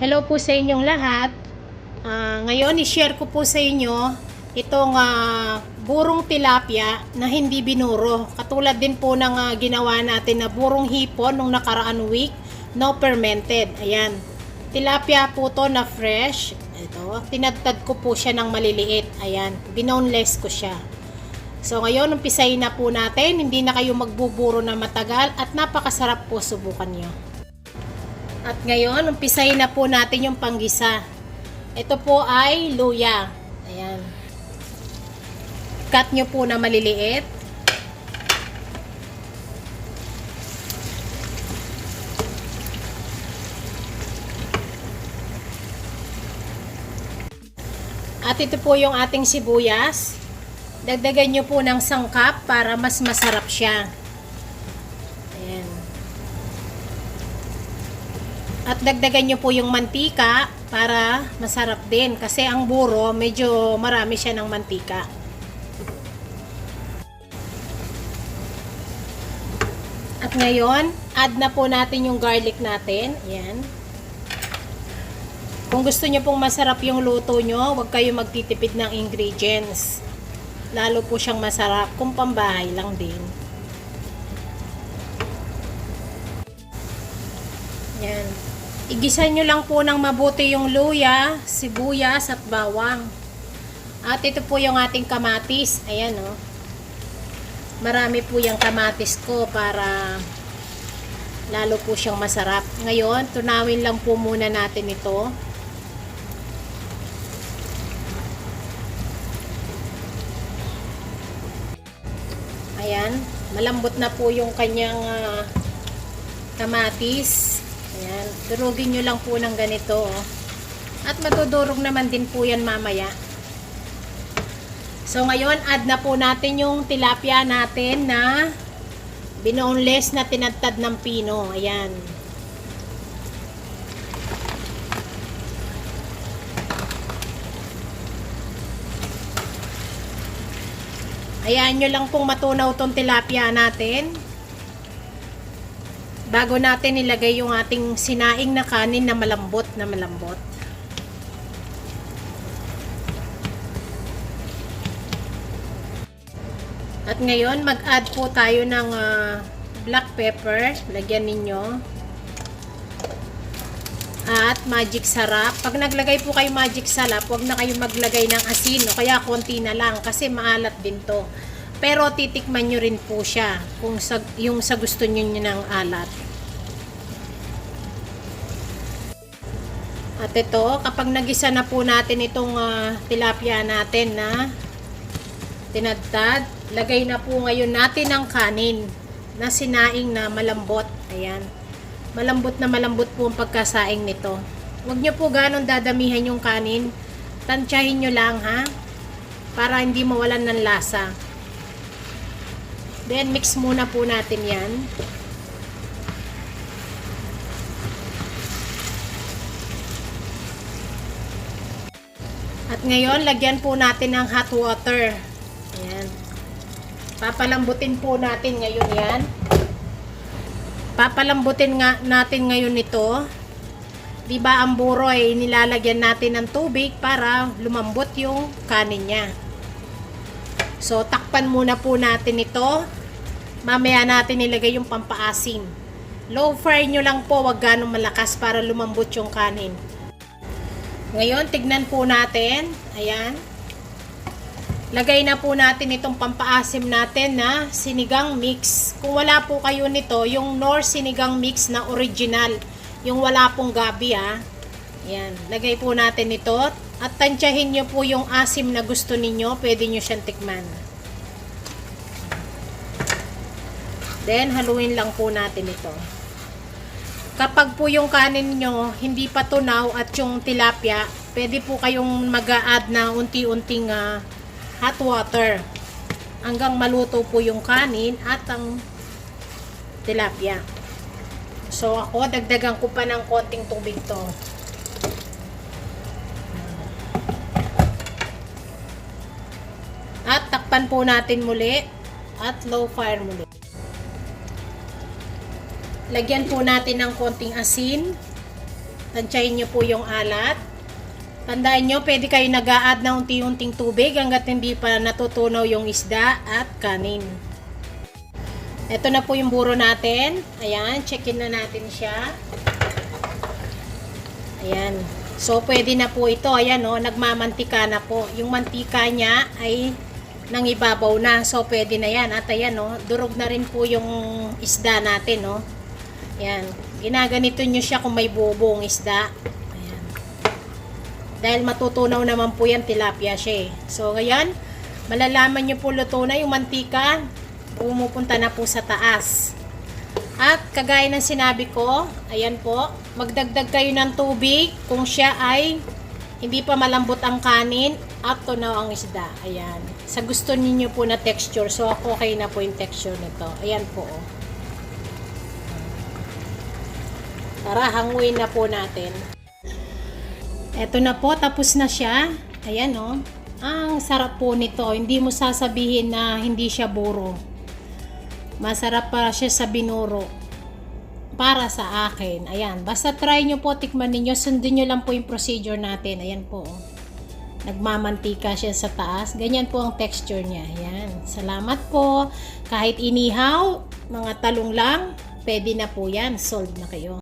Hello po sa inyong lahat. Ngayon, i-share ko po sa inyo itong burong tilapia na hindi binuro. Katulad din po ng ginawa natin na burong hipon nung nakaraan week, no fermented. Ayan. Tilapia po to na fresh. Ito, tinadtad ko po siya ng maliliit. Ayan, binoneless ko siya. So ngayon, umpisahin na po natin. Hindi na kayo magbuburo na matagal at napakasarap po, subukan nyo. At ngayon, umpisahin na po natin yung panggisa. Ito po ay luya. Ayan. Cut nyo po na maliliit. At ito po yung ating sibuyas. Dagdagan nyo po ng sangkap para mas masarap siya. Ayan. At dagdagan nyo po yung mantika para masarap din. Kasi ang buro, medyo marami siya ng mantika. At ngayon, add na po natin yung garlic natin. Ayan. Kung gusto nyo pong masarap yung luto nyo, huwag kayo magtitipid ng ingredients. Lalo po siyang masarap kung pambahay lang din. Ayan. Igisa nyo lang po ng mabuti yung luya, sibuyas at bawang. At ito po yung ating kamatis. Ayan o. Marami po yung kamatis ko para lalo po siyang masarap. Ngayon, tunawin lang po muna natin ito. Ayan. Malambot na po yung kanyang kamatis. Ayan, durugin nyo lang po ng ganito. At matudurog naman din po yan mamaya. So ngayon, add na po natin yung tilapia natin na binoneless na tinadtad ng pino. Ayan. Ayan nyo lang pong matunaw tong tilapia natin. Bago natin ilagay yung ating sinaing na kanin na malambot na malambot. At ngayon, mag-add po tayo ng black pepper. Lagyan ninyo. At magic sarap. Pag naglagay po kayo magic sarap, huwag na kayo maglagay ng asin. O kaya konti na lang kasi maalat din to. Pero titikman nyo rin po siya kung yung sa gusto nyo ng alat. At ito, kapag nagisa na po natin itong tilapia natin na tinadtad, lagay na po ngayon natin ang kanin na sinaing na malambot. Ayan. Malambot po ang pagkasaing nito. Huwag nyo po ganon dadamihan yung kanin. Tansyahin nyo lang ha. Para hindi mawalan ng lasa. Then, mix muna po natin yan. At ngayon, lagyan po natin ng hot water. Ayan. Papalambutin po natin ngayon yan. Papalambutin nga natin ngayon ito. Diba ang buro ay nilalagyan natin ng tubig para lumambot yung kanin niya. So, takpan muna po natin ito. Mamaya natin ilagay yung pampaasim. Low fire nyo lang po, wag ganong malakas para lumambot yung kanin. Ngayon, tignan po natin. Ayan. Lagay na po natin itong pampaasim natin na sinigang mix. Kung wala po kayo nito, yung Knorr sinigang mix na original. Yung wala pong gabi ha. Ayan. Lagay po natin ito. At tansyahin nyo po yung asim na gusto ninyo. Pwede nyo siyang tikman. Then, haluin lang po natin ito. Kapag po yung kanin nyo hindi pa tunaw at yung tilapia, pwede po kayong mag-a-add na unti-unting hot water. Hanggang maluto po yung kanin at ang tilapia. So, ako, dagdagan ko pa ng konting tubig to. At takpan po natin muli at low fire muli. Lagyan po natin ng konting asin. Tansyahin nyo po yung alat. Tandaan nyo, pwede kayo nag-a-add na unti-unting tubig hanggat hindi pa natutunaw yung isda at kanin. Ito na po yung buro natin. Ayan, checkin na natin siya. Ayan. So, pwede na po ito. Ayan, oh, nagmamantika na po. Yung mantika niya ay nangibabaw na. So, pwede na yan. At ayan, oh, durog na rin po yung isda natin, oh. Ayan. Ginaganito nyo siya kung may bubong isda. Ayan. Dahil matutunaw naman po yan, tilapia siya, eh. So, ngayon, malalaman nyo po luto na yung mantika. Pumupunta na po sa taas. At kagaya ng sinabi ko, ayan po, magdagdag kayo ng tubig kung siya ay hindi pa malambot ang kanin at tunaw ang isda. Ayan. Sa gusto niyo po na texture. So, okay na po yung texture nito. Ayan po. Oh. Tara, hanguin na po natin. Eto na po, tapos na siya. Ayan, oh. Ang sarap po nito. Hindi mo sasabihin na hindi siya buro. Masarap pa siya sa binuro. Para sa akin. Ayan. Basta try nyo po, tikman ninyo. Sundin nyo lang po yung procedure natin. Ayan po. Nagmamantika siya sa taas. Ganyan po ang texture niya. Ayan. Salamat po. Kahit inihaw, mga talong lang, pwede na po yan. Solved na kayo.